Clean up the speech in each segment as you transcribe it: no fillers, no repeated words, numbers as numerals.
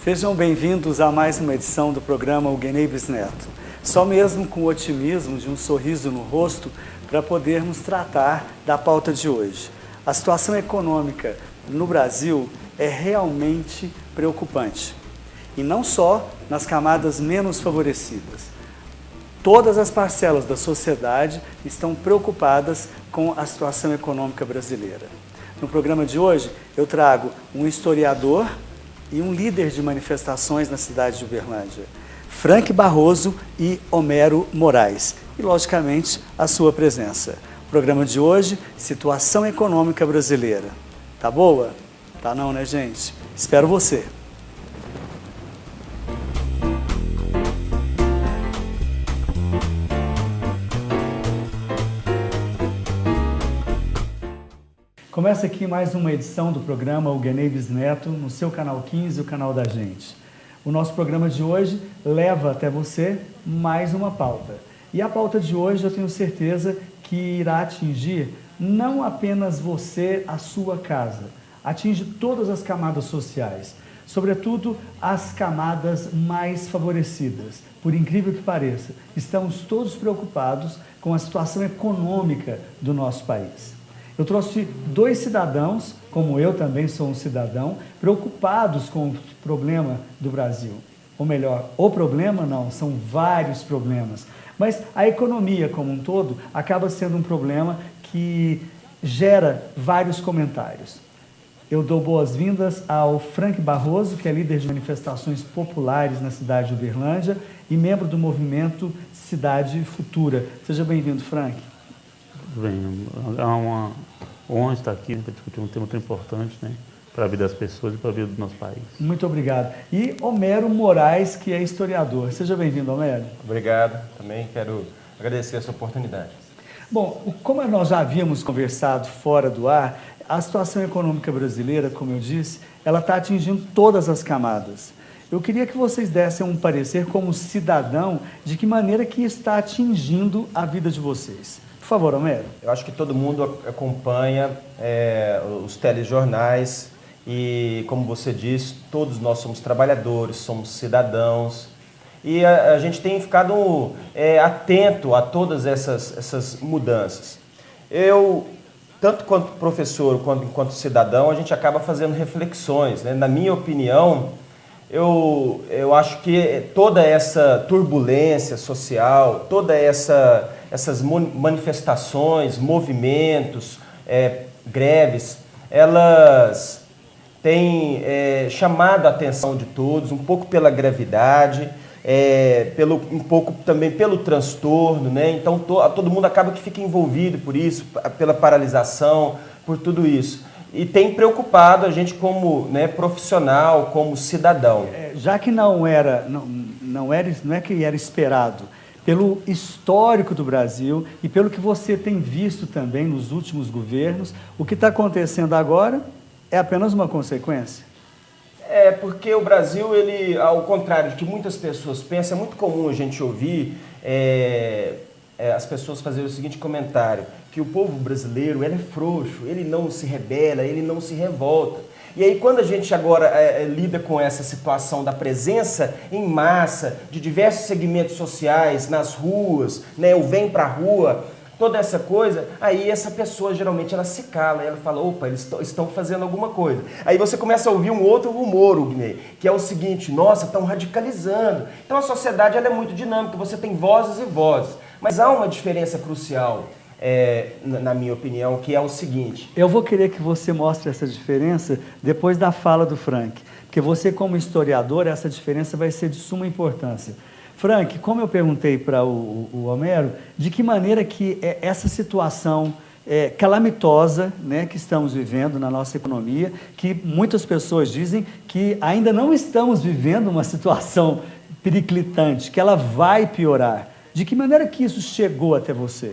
Sejam bem-vindos a mais uma edição do programa Uguenei Bisneto. Só mesmo com o otimismo de um sorriso no rosto para podermos tratar da pauta de hoje. A situação econômica no Brasil é realmente preocupante. E não só nas camadas menos favorecidas. Todas as parcelas da sociedade estão preocupadas com a situação econômica brasileira. No programa de hoje, eu trago um historiador e um líder de manifestações na cidade de Uberlândia, Frank Barroso e Homero Moraes, e, logicamente, a sua presença. O programa de hoje, Situação Econômica Brasileira. Tá boa? Tá não, né, gente? Espero você. Começa aqui mais uma edição do programa Uguenei Bisneto, no seu canal 15, o canal da gente. O nosso programa de hoje leva até você mais uma pauta. E a pauta de hoje eu tenho certeza que irá atingir não apenas você, a sua casa, atinge todas as camadas sociais, sobretudo as camadas mais favorecidas. Por incrível que pareça, estamos todos preocupados com a situação econômica do nosso país. Eu trouxe dois cidadãos, como eu também sou um cidadão, preocupados com o problema do Brasil. Ou melhor, o problema não, são vários problemas. Mas a economia como um todo acaba sendo um problema que gera vários comentários. Eu dou boas-vindas ao Frank Barroso, que é líder de manifestações populares na cidade de Uberlândia e membro do movimento Cidade Futura. Seja bem-vindo, Frank. Bem, é uma honra estar aqui para discutir um tema tão importante, né, para a vida das pessoas e para a vida do nosso país. Muito obrigado. E Homero Moraes, que é historiador. Seja bem-vindo, Homero. Obrigado. Também quero agradecer essa oportunidade. Bom, como nós já havíamos conversado fora do ar, a situação econômica brasileira, como eu disse, ela está atingindo todas as camadas. Eu queria que vocês dessem um parecer como cidadão de que maneira que está atingindo a vida de vocês. Por favor, Homero. Eu acho que todo mundo acompanha os telejornais e, como você disse, todos nós somos trabalhadores, somos cidadãos e a gente tem ficado atento a todas essas mudanças. Eu, tanto quanto professor quanto enquanto cidadão, a gente acaba fazendo reflexões, né? Na minha opinião, eu acho que toda essa turbulência social, toda essas manifestações, movimentos, greves, elas têm chamado a atenção de todos, um pouco pela gravidade, um pouco também pelo transtorno, né? Então todo mundo acaba que fica envolvido por isso, pela paralisação, por tudo isso. E tem preocupado a gente como, né, profissional, como cidadão. Já que não é que era esperado, pelo histórico do Brasil e pelo que você tem visto também nos últimos governos, o que está acontecendo agora é apenas uma consequência? Porque o Brasil, ele, ao contrário de que muitas pessoas pensam, é muito comum a gente ouvir as pessoas fazerem o seguinte comentário, que o povo brasileiro, ele é frouxo, ele não se rebela, ele não se revolta. E aí, quando a gente agora lida com essa situação da presença em massa de diversos segmentos sociais nas ruas, né, o vem pra rua, toda essa coisa, aí essa pessoa geralmente ela se cala, ela fala, opa, eles estão fazendo alguma coisa. Aí você começa a ouvir um outro rumor, Uguenei, que é o seguinte, nossa, estão radicalizando. Então a sociedade ela é muito dinâmica, você tem vozes e vozes, mas há uma diferença crucial, na minha opinião, que é o seguinte. Eu vou querer que você mostre essa diferença depois da fala do Frank, porque você como historiador, essa diferença vai ser de suma importância. Frank, como eu perguntei para o Homero, de que maneira que essa situação calamitosa, né, que estamos vivendo na nossa economia, que muitas pessoas dizem que ainda não estamos vivendo uma situação periclitante, que ela vai piorar. De que maneira que isso chegou até você?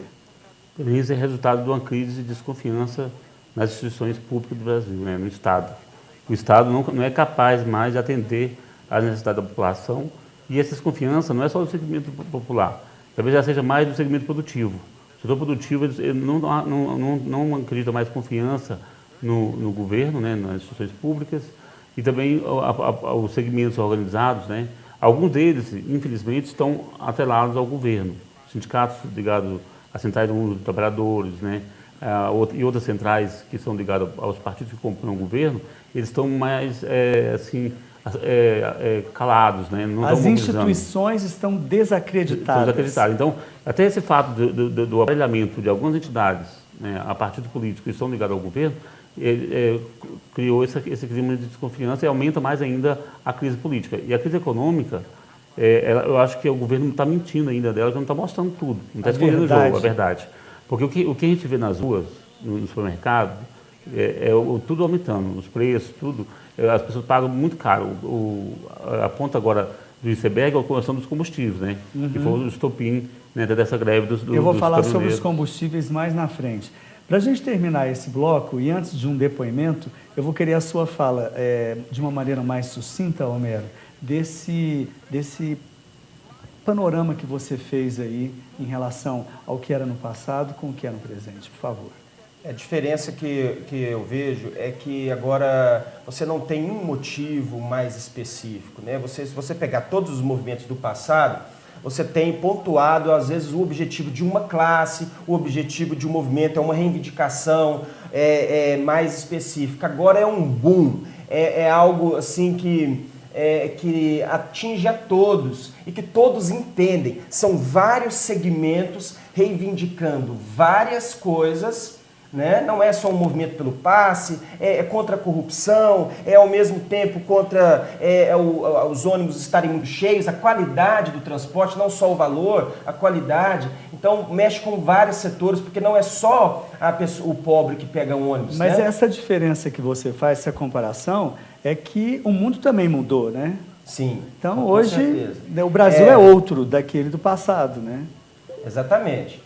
Isso é resultado de uma crise de desconfiança nas instituições públicas do Brasil, né, no Estado. O Estado não é capaz mais de atender às necessidades da população e essa desconfiança não é só do segmento popular, talvez já seja mais do segmento produtivo. O setor produtivo ele não acredita mais confiança no governo, né, nas instituições públicas e também os segmentos organizados, né? Alguns deles, infelizmente, estão atrelados ao governo. Sindicatos ligados às centrais dos trabalhadores, né? E outras centrais que são ligadas aos partidos que compõem o governo, eles estão mais, calados, né? Não As estão mobilizando. instituições estão desacreditadas. Então, até esse fato do aparelhamento de algumas entidades, né, a partidos políticos que estão ligados ao governo, criou esse clima de desconfiança e aumenta mais ainda a crise política. E a crise econômica, eu acho que o governo não está mentindo ainda dela, que não está mostrando tudo, não está escondendo o jogo, a verdade. Porque o que a gente vê nas ruas, no supermercado, tudo aumentando, os preços, tudo, as pessoas pagam muito caro. A ponta agora do iceberg é a questão dos combustíveis, né? Que foi o estopim, né, dessa greve dos Eu vou falar sobre os combustíveis mais na frente. Para a gente terminar esse bloco, e antes de um depoimento, eu vou querer a sua fala de uma maneira mais sucinta, Homero, desse panorama que você fez aí em relação ao que era no passado com o que é no presente, por favor. A diferença que eu vejo é que agora você não tem um motivo mais específico, né? Se você pegar todos os movimentos do passado, você tem pontuado, às vezes, o objetivo de uma classe, o objetivo de um movimento, é uma reivindicação mais específica. Agora é um boom, é algo assim que atinge a todos e que todos entendem. São vários segmentos reivindicando várias coisas, né? Não é só um movimento pelo passe, é contra a corrupção, é ao mesmo tempo contra os ônibus estarem muito cheios, a qualidade do transporte, não só o valor, a qualidade. Então mexe com vários setores, porque não é só o pobre que pega um ônibus. Mas né? Essa diferença que você faz, essa comparação, é que o mundo também mudou, né? Sim. Então hoje o Brasil é outro daquele do passado, né? Exatamente.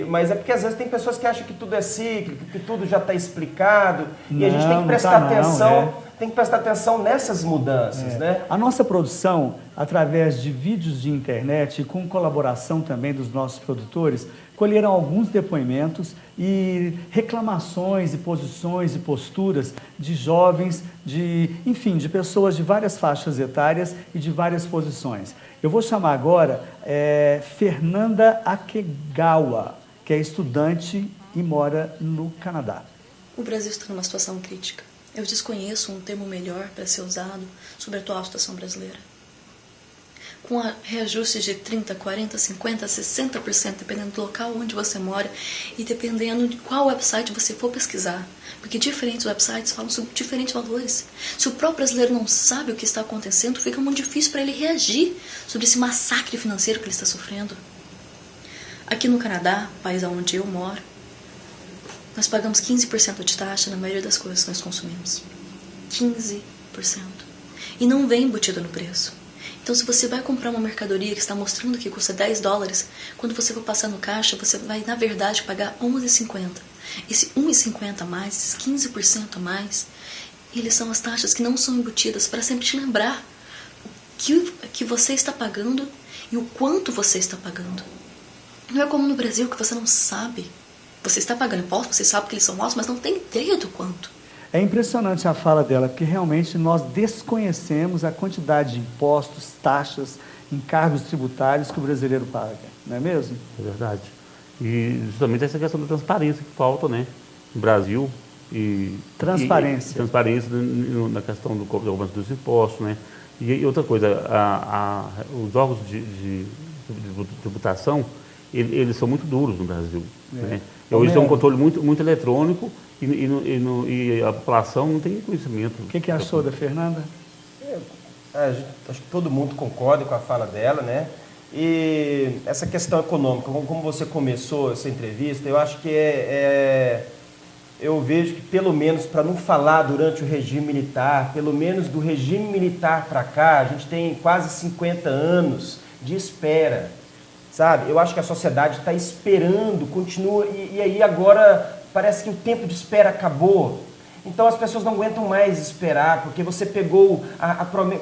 Mas é porque às vezes tem pessoas que acham que tudo é cíclico, que tudo já está explicado, e a gente tem que prestar atenção, tem que prestar atenção nessas mudanças, né? A nossa produção, através de vídeos de internet e com colaboração também dos nossos produtores, colheram alguns depoimentos e reclamações e posições e posturas de jovens, enfim, de pessoas de várias faixas etárias e de várias posições. Eu vou chamar agora Fernanda Akegawa, que é estudante e mora no Canadá. O Brasil está numa situação crítica. Eu desconheço um termo melhor para ser usado sobre a atual situação brasileira. Com reajustes de 30%, 40%, 50%, 60%, dependendo do local onde você mora e dependendo de qual website você for pesquisar. Porque diferentes websites falam sobre diferentes valores. Se o próprio brasileiro não sabe o que está acontecendo, fica muito difícil para ele reagir sobre esse massacre financeiro que ele está sofrendo. Aqui no Canadá, país onde eu moro, nós pagamos 15% de taxa na maioria das coisas que nós consumimos. 15%. E não vem embutido no preço. Então, se você vai comprar uma mercadoria que está mostrando que custa $10, quando você for passar no caixa, você vai, na verdade, pagar R$11,50. Esse 1,50 a mais, esses 15% a mais, eles são as taxas que não são embutidas para sempre te lembrar o que você está pagando e o quanto você está pagando. Não é como no Brasil, que você não sabe. Você está pagando impostos, você sabe que eles são altos, mas não tem ideia do quanto. É impressionante a fala dela, porque realmente nós desconhecemos a quantidade de impostos, taxas, encargos tributários que o brasileiro paga, não é mesmo? É verdade. E justamente essa questão da transparência que falta, né, no Brasil. Transparência. Transparência na questão do cobrança dos impostos, né? E outra coisa, os órgãos de tributação, eles são muito duros no Brasil. Né? Hoje tem um controle muito eletrônico e a população não tem conhecimento. O que achou da Fernanda? Acho que todo mundo concorda com a fala dela, né? E essa questão econômica, como você começou essa entrevista, eu acho que eu vejo que, pelo menos, para não falar durante o regime militar, pelo menos do regime militar para cá, a gente tem quase 50 anos de espera, sabe? Eu acho que a sociedade está esperando, continua, e aí agora parece que o tempo de espera acabou. Então as pessoas não aguentam mais esperar, porque você pegou,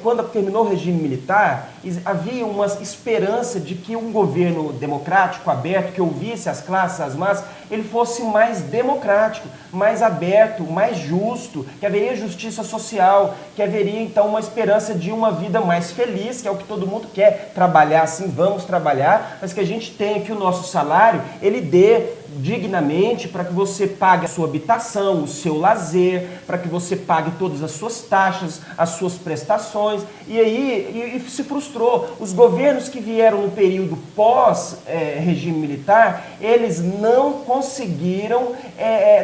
quando terminou o regime militar, havia uma esperança de que um governo democrático, aberto, que ouvisse as classes, as massas, ele fosse mais democrático, mais aberto, mais justo, que haveria justiça social, que haveria então uma esperança de uma vida mais feliz, que é o que todo mundo quer, trabalhar sim, vamos trabalhar, mas que a gente tenha que o nosso salário, ele dê dignamente para que você pague a sua habitação, o seu lazer, para que você pague todas as suas taxas, as suas prestações, e aí se frustrou. Os governos que vieram no período pós-regime militar, eles não conseguiram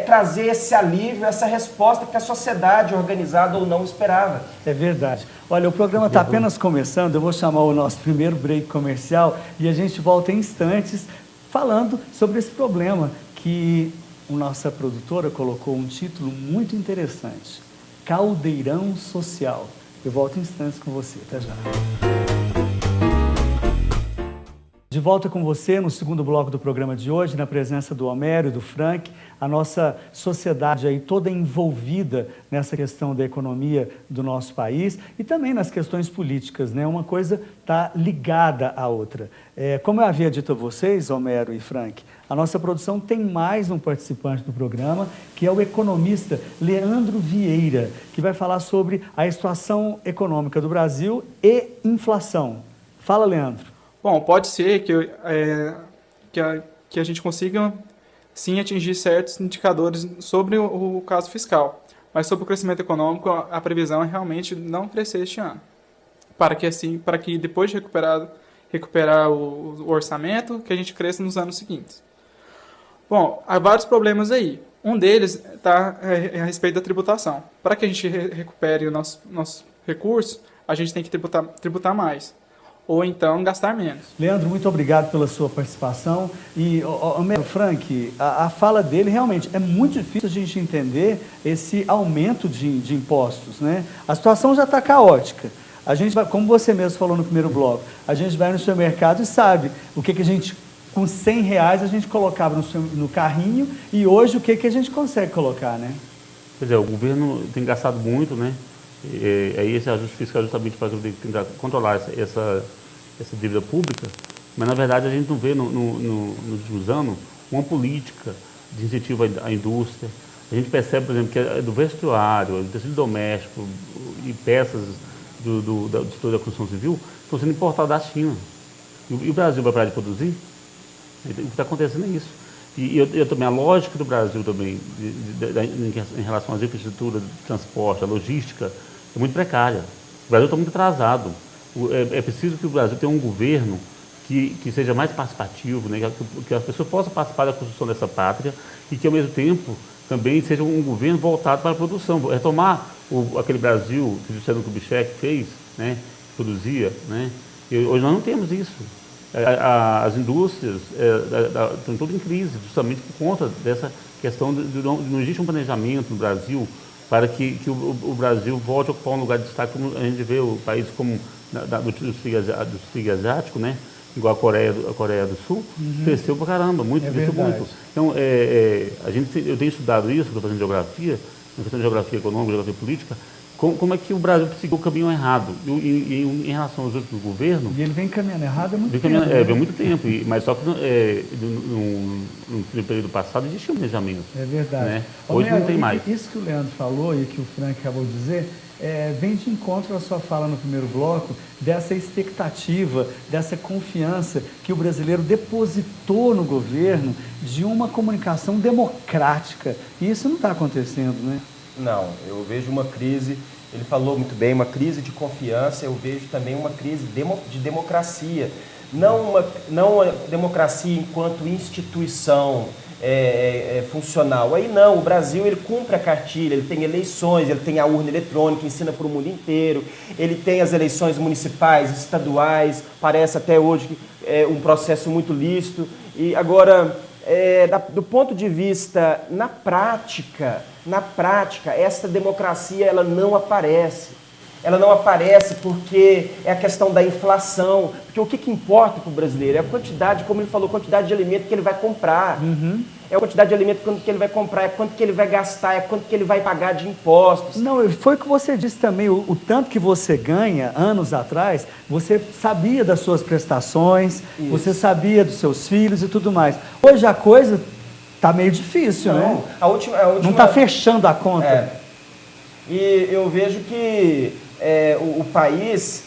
trazer esse alívio, essa resposta que a sociedade organizada ou não esperava. É verdade. Olha, o programa está apenas começando, eu vou chamar o nosso primeiro break comercial e a gente volta em instantes falando sobre esse problema que a nossa produtora colocou um título muito interessante, Caldeirão Social. Eu volto em instantes com você, até já. De volta com você no segundo bloco do programa de hoje, na presença do Homero e do Frank, a nossa sociedade aí toda envolvida nessa questão da economia do nosso país e também nas questões políticas, né? Uma coisa está ligada à outra. Como eu havia dito a vocês, Homero e Frank, a nossa produção tem mais um participante do programa, que é o economista Leandro Vieira, que vai falar sobre a situação econômica do Brasil e inflação. Fala, Leandro. Bom, pode ser que a gente consiga, sim, atingir certos indicadores sobre o caso fiscal, mas sobre o crescimento econômico, a previsão é realmente não crescer este ano, para que depois de recuperar o orçamento, que a gente cresça nos anos seguintes. Bom, há vários problemas aí. Um deles está a respeito da tributação. Para que a gente recupere o nosso recurso, a gente tem que tributar mais. Ou então gastar menos. Leandro, muito obrigado pela sua participação. E, Frank, a fala dele realmente é muito difícil a gente entender esse aumento de impostos, né? A situação já está caótica. A gente vai, como você mesmo falou no primeiro bloco, a gente vai no supermercado e sabe o que a gente, com R$100 a gente colocava no carrinho e hoje o que a gente consegue colocar, né? Pois é, o governo tem gastado muito, né? Aí esse ajuste fiscal justamente para tentar controlar essa dívida pública, mas na verdade a gente não vê nos últimos anos uma política de incentivo à indústria. A gente percebe, por exemplo, que do vestuário, do tecido doméstico e peças do setor da construção civil estão sendo importadas da China. E o Brasil vai parar de produzir? O que está acontecendo é isso. E eu também, a lógica do Brasil também, em relação às infraestruturas de transporte, a logística, é muito precária. O Brasil está muito atrasado. É preciso que o Brasil tenha um governo que seja mais participativo, né? Que as pessoas possam participar da construção dessa pátria e que, ao mesmo tempo, também seja um governo voltado para a produção. Retomar aquele Brasil que o Juscelino Kubitschek fez, né? Que produzia, né? E hoje nós não temos isso. As indústrias estão todas em crise, justamente por conta dessa questão não existe um planejamento no Brasil para que o Brasil volte a ocupar um lugar de destaque, como a gente vê o país como do sul asiático, né? Igual a Coreia do Sul, cresceu pra caramba, cresceu muito. Então, eu tenho estudado isso, estou fazendo geografia, na questão de geografia econômica, geografia política, como é que o Brasil seguiu o caminho errado em relação aos outros governos. E ele vem caminhando errado há muito tempo. Vem muito tempo, mas só que no período passado existia um planejamento. É verdade. Né? Hoje não tem mais. Isso que o Leandro falou e que o Frank acabou de dizer, vem de encontro à sua fala no primeiro bloco, dessa expectativa, dessa confiança que o brasileiro depositou no governo de uma comunicação democrática. E isso não está acontecendo, né? Não, eu vejo uma crise, ele falou muito bem, uma crise de confiança, eu vejo também uma crise de democracia. Não uma democracia enquanto instituição funcional. Aí não, o Brasil ele cumpre a cartilha, ele tem eleições, ele tem a urna eletrônica, ensina para o mundo inteiro, ele tem as eleições municipais, estaduais, parece até hoje que é um processo muito lícito. E agora, do ponto de vista, na prática, essa democracia ela não aparece. Ela não aparece porque é a questão da inflação. Porque o que importa para o brasileiro é a quantidade, como ele falou, a quantidade de alimento que ele vai comprar. É a quantidade de alimento que ele vai comprar, é quanto que ele vai gastar, é quanto que ele vai pagar de impostos. Não, foi o que você disse também, o tanto que você ganha anos atrás, você sabia das suas prestações, você sabia dos seus filhos e tudo mais. Hoje a coisa Tá meio difícil, né? A última... Não está fechando a conta. É. E eu vejo que o país...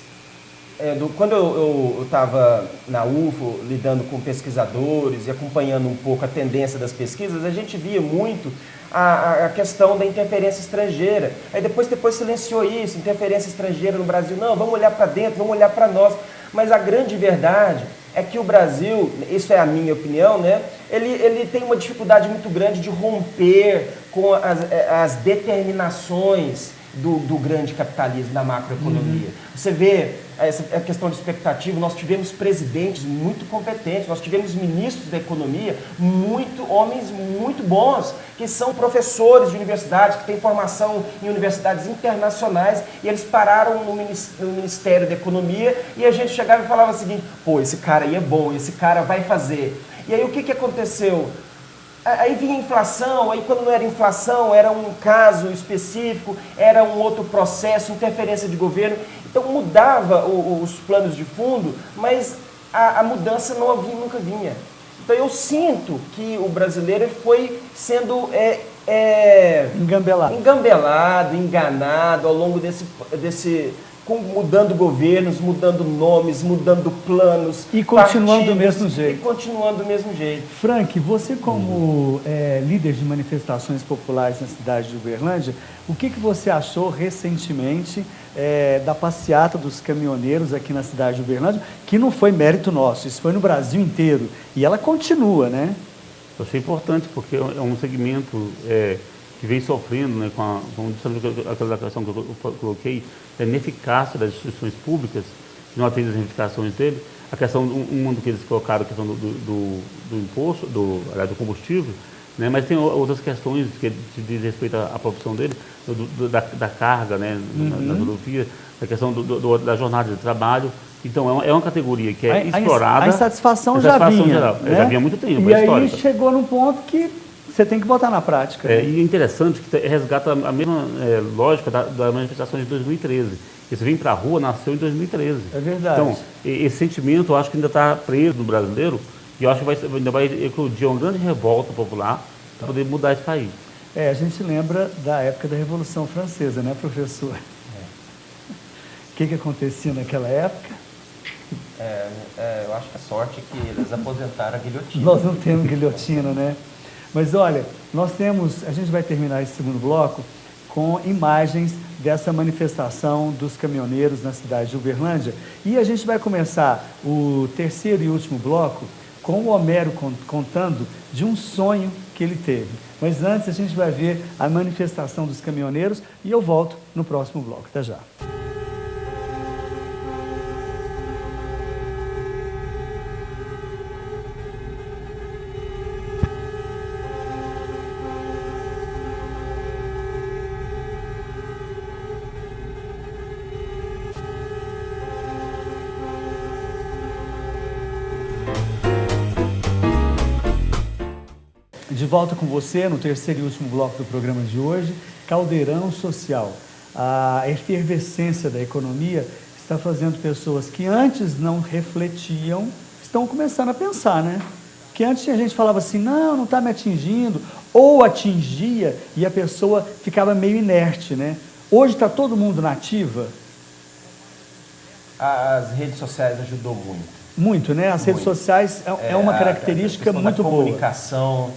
quando eu estava na UFO, lidando com pesquisadores e acompanhando um pouco a tendência das pesquisas, a gente via muito a questão da interferência estrangeira. Aí depois silenciou isso, interferência estrangeira no Brasil. Não, vamos olhar para dentro, vamos olhar para nós. Mas a grande verdade é que o Brasil, isso é a minha opinião, né? Ele tem uma dificuldade muito grande de romper com as determinações do grande capitalismo, da macroeconomia. Você vê a questão de expectativa, nós tivemos presidentes muito competentes, nós tivemos ministros da economia, homens muito bons, que são professores de universidades, que têm formação em universidades internacionais, e eles pararam no Ministério da Economia, e a gente chegava e falava o seguinte: pô, esse cara aí é bom, esse cara vai fazer. E aí o que aconteceu? Aí vinha inflação, aí quando não era inflação, era um caso específico, era um outro processo, interferência de governo. Então mudava os planos de fundo, mas a mudança nunca vinha. Então eu sinto que o brasileiro foi sendo engambelado, enganado ao longo mudando governos, mudando nomes, mudando planos. E continuando do mesmo jeito. E continuando do mesmo jeito. Frank, você como líder de manifestações populares na cidade de Uberlândia, o que você achou recentemente da passeata dos caminhoneiros aqui na cidade de Uberlândia, que não foi mérito nosso, isso foi no Brasil inteiro, e ela continua, né? Eu achei importante, porque é um segmento que vem sofrendo, né, com aquela questão que eu coloquei, da ineficácia das instituições públicas, que não atende as reivindicações dele. A questão, um do que eles colocaram, a questão do imposto, do combustível, né, mas tem outras questões que diz respeito à profissão dele, da carga, né, na rodovia, a questão da jornada de trabalho. Então, é uma categoria que é explorada. A insatisfação já vinha. Geral, né? Já vinha há muito tempo, e aí chegou num ponto que você tem que botar na prática. E é interessante que resgata a mesma lógica da manifestação de 2013. Esse Vem Pra Rua nasceu em 2013. É verdade. Então, esse sentimento eu acho que ainda está preso no brasileiro, e eu acho que ainda vai eclodir uma grande revolta popular para poder mudar esse país. A gente lembra da época da Revolução Francesa, né, professor? O que acontecia naquela época? Eu acho que a sorte é que eles aposentaram a guilhotina. Nós não temos guilhotina, né? Mas olha, a gente vai terminar esse segundo bloco com imagens dessa manifestação dos caminhoneiros na cidade de Uberlândia. E a gente vai começar o terceiro e último bloco com o Homero contando de um sonho que ele teve. Mas antes a gente vai ver a manifestação dos caminhoneiros e eu volto no próximo bloco. Até já. De volta com você no terceiro e último bloco do programa de hoje, Caldeirão Social. A efervescência da economia está fazendo pessoas que antes não refletiam, estão começando a pensar, né? Porque antes a gente falava assim, não está me atingindo, ou atingia e a pessoa ficava meio inerte, né? Hoje está todo mundo na ativa. As redes sociais ajudou muito. Muito, né? As redes sociais é uma característica muito boa. A comunicação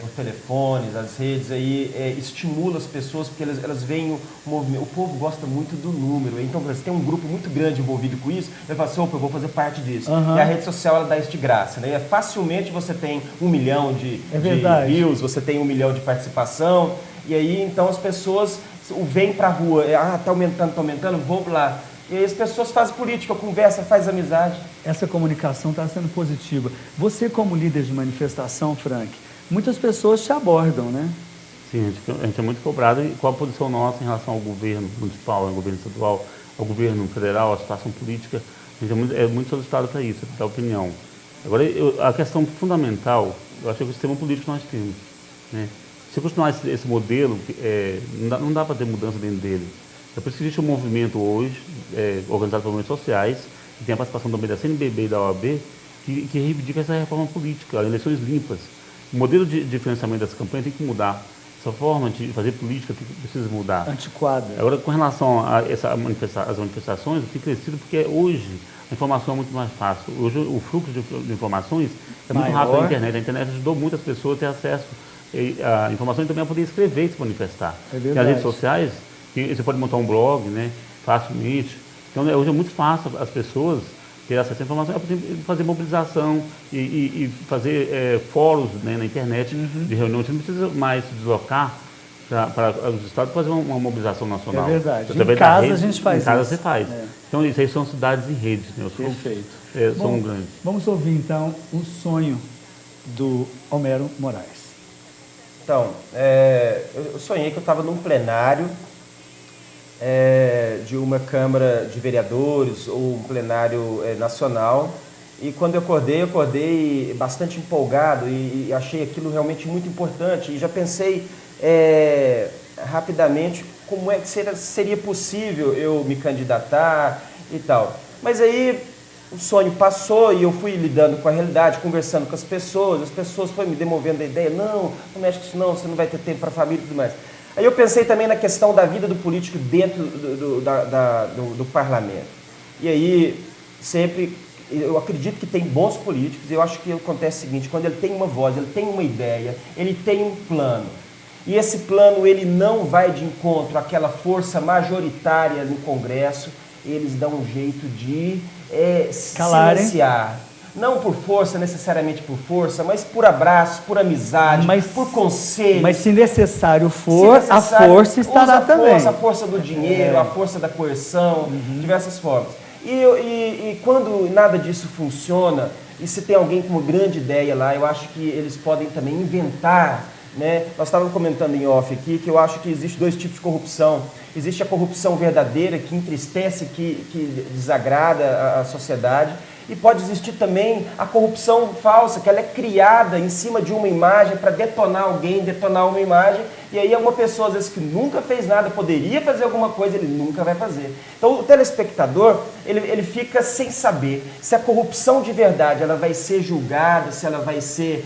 por telefones, as redes aí estimula as pessoas porque elas veem o movimento. O povo gosta muito do número. Então, você tem um grupo muito grande envolvido com isso, ele fala assim, opa, eu vou fazer parte disso. E a rede social, ela dá isso de graça, né? Facilmente você tem 1 milhão de views, você tem 1 milhão de participação, e aí, então, as pessoas vêm pra rua, tá aumentando, vou lá. E aí as pessoas fazem política, conversa, faz amizade. Essa comunicação está sendo positiva. Você, como líder de manifestação, Frank, muitas pessoas te abordam, né? Sim, a gente é muito cobrado e qual a posição nossa em relação ao governo municipal, ao governo estadual, ao governo federal, à situação política. A gente é muito solicitado para isso, para dar opinião. Agora, a questão fundamental, eu acho que o sistema político nós temos, né? Se continuar esse modelo, não dá para ter mudança dentro dele. É por isso que existe um movimento hoje, organizado por movimentos sociais, que tem a participação também da CNBB e da OAB, que reivindica essa reforma política, eleições limpas. O modelo de financiamento das campanhas tem que mudar. Essa forma de fazer política precisa mudar. Antiquada. Agora, com relação a as manifestações, tem crescido porque hoje a informação é muito mais fácil. Hoje o fluxo de informações é muito rápido na internet. A internet ajudou muitas pessoas a ter acesso à informação e também a poder escrever e se manifestar. É e as redes sociais, você pode montar um blog, né, facilmente. Então, hoje é muito fácil as pessoas ter acesso à informação, fazer mobilização e fazer fóruns, né, na internet de reuniões. Você não precisa mais se deslocar para os estados fazer uma mobilização nacional. É verdade. Em casa a gente faz isso. Em casa você faz. Então, isso aí são cidades em rede. Né? Perfeito. São grandes. Vamos ouvir, então, o sonho do Homero Moraes. Então, eu sonhei que eu estava num plenário de uma Câmara de Vereadores ou um plenário nacional. E quando eu acordei bastante empolgado e achei aquilo realmente muito importante. E já pensei rapidamente como é que seria possível eu me candidatar e tal. Mas aí o sonho passou e eu fui lidando com a realidade, conversando com as pessoas foram me demovendo a ideia, não mexe com isso não, você não vai ter tempo para a família e tudo mais. Aí eu pensei também na questão da vida do político dentro do parlamento. E aí, sempre, eu acredito que tem bons políticos, e eu acho que acontece o seguinte, quando ele tem uma voz, ele tem uma ideia, ele tem um plano, e esse plano ele não vai de encontro àquela força majoritária no Congresso, eles dão um jeito de silenciar. Não por força, necessariamente por força, mas por abraço, por amizade, por conselho. Mas se necessário for, a força estará também. A força do dinheiro, a força da coerção, diversas formas. E quando nada disso funciona, e se tem alguém com uma grande ideia lá, eu acho que eles podem também inventar, né? Nós estávamos comentando em off aqui que eu acho que existe dois tipos de corrupção. Existe a corrupção verdadeira, que entristece, que desagrada a sociedade. E pode existir também a corrupção falsa, que ela é criada em cima de uma imagem para detonar alguém, detonar uma imagem. E aí uma pessoa, às vezes, que nunca fez nada, poderia fazer alguma coisa, ele nunca vai fazer. Então o telespectador, ele fica sem saber se a corrupção de verdade ela vai ser julgada, se ela vai ser,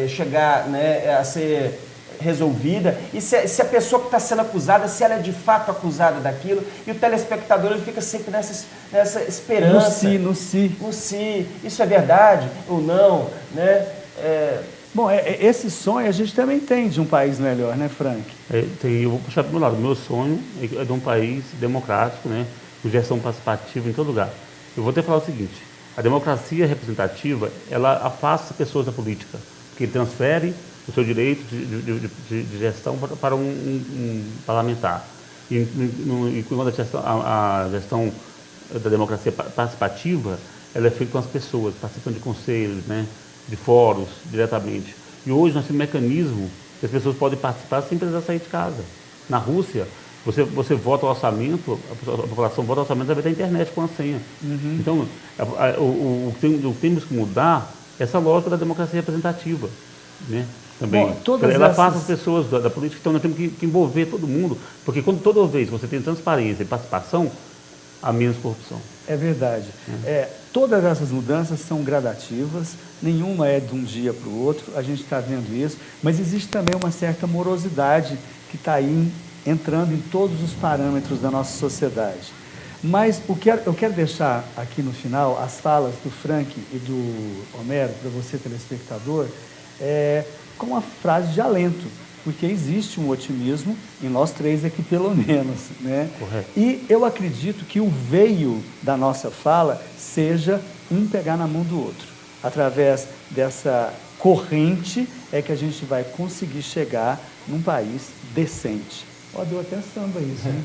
chegar, né, a ser resolvida, e se a pessoa que está sendo acusada, se ela é de fato acusada daquilo, e o telespectador ele fica sempre nessa esperança. No si. Isso é verdade ou não, né? Bom, esse sonho a gente também tem de um país melhor, né, Frank? Eu vou puxar para o meu lado. Meu sonho é de um país democrático, né, com gestão participativa em todo lugar. Eu vou até falar o seguinte, a democracia representativa, ela afasta pessoas da política, porque transfere o seu direito de gestão para um parlamentar. E quando a gestão da democracia participativa, ela é feita com as pessoas, participando de conselhos, né, de fóruns, diretamente. E hoje nós temos um mecanismo que as pessoas podem participar sem precisar sair de casa. Na Rússia, você vota o orçamento, a população vota o orçamento através da internet com a senha. Então, o que temos que mudar é essa lógica da democracia representativa, né? Também. Bom, ela afasta as pessoas da política, então nós temos que envolver todo mundo, porque toda vez que você tem transparência e participação, há menos corrupção. É verdade. Todas essas mudanças são gradativas, nenhuma é de um dia para o outro, a gente está vendo isso, mas existe também uma certa morosidade que está aí entrando em todos os parâmetros da nossa sociedade. Mas eu quero deixar aqui no final as falas do Frank e do Homero, para você telespectador, com uma frase de alento, porque existe um otimismo em nós três aqui pelo menos, né? Correto. E eu acredito que o veio da nossa fala seja um pegar na mão do outro. Através dessa corrente é que a gente vai conseguir chegar num país decente. Ó, deu até samba isso, hein?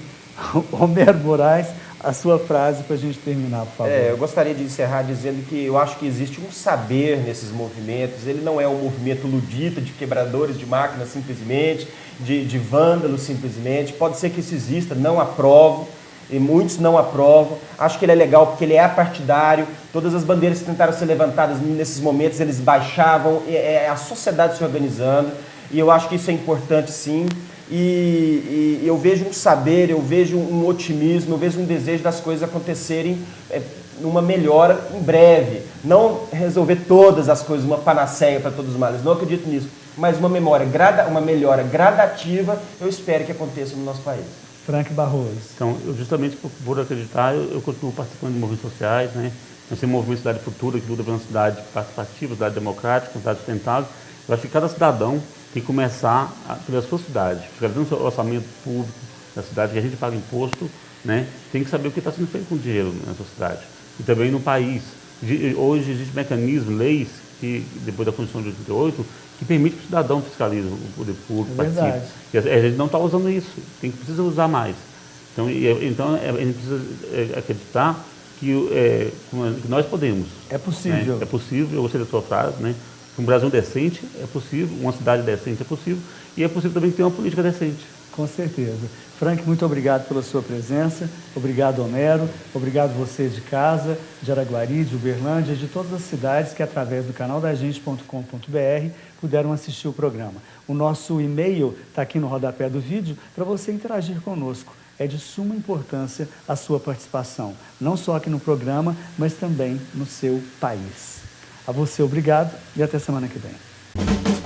Homero Moraes, a sua frase para a gente terminar, por favor. Eu gostaria de encerrar dizendo que eu acho que existe um saber nesses movimentos. Ele não é um movimento ludita de quebradores de máquinas simplesmente, de vândalos simplesmente. Pode ser que isso exista, não aprovo, e muitos não aprovam. Acho que ele é legal porque ele é apartidário. Todas as bandeiras que tentaram ser levantadas nesses momentos, eles baixavam. É a sociedade se organizando, e eu acho que isso é importante, sim. E eu vejo um saber, eu vejo um otimismo, eu vejo um desejo das coisas acontecerem numa melhora em breve. Não resolver todas as coisas, uma panaceia para todos os males, não acredito nisso. Mas uma melhora gradativa, eu espero que aconteça no nosso país. Frank Barroso. Então, justamente por acreditar, eu continuo participando de movimentos sociais, né? Nós temos o movimento Cidade Futura, que luta pela uma cidade participativa, cidade democrática, cidade sustentável. Eu acho que cada cidadão tem que começar pela sua cidade, fiscalizando o seu orçamento público da cidade, que a gente paga imposto, né? Tem que saber o que está sendo feito com o dinheiro na sua cidade. E também no país. Hoje existem mecanismos, leis, que depois da Constituição de 88, que permite que o cidadão fiscalize o poder público, participe. E a gente não está usando isso, precisa usar mais. Então a gente precisa acreditar que nós podemos. É possível. Né? É possível, eu gostei da sua frase, né? Um Brasil decente é possível, uma cidade decente é possível, e é possível também ter uma política decente. Com certeza. Frank, muito obrigado pela sua presença, obrigado Homero, obrigado você de casa, de Araguari, de Uberlândia, de todas as cidades que através do canaldagente.com.br puderam assistir o programa. O nosso e-mail está aqui no rodapé do vídeo para você interagir conosco. É de suma importância a sua participação, não só aqui no programa, mas também no seu país. A você, obrigado e até semana que vem.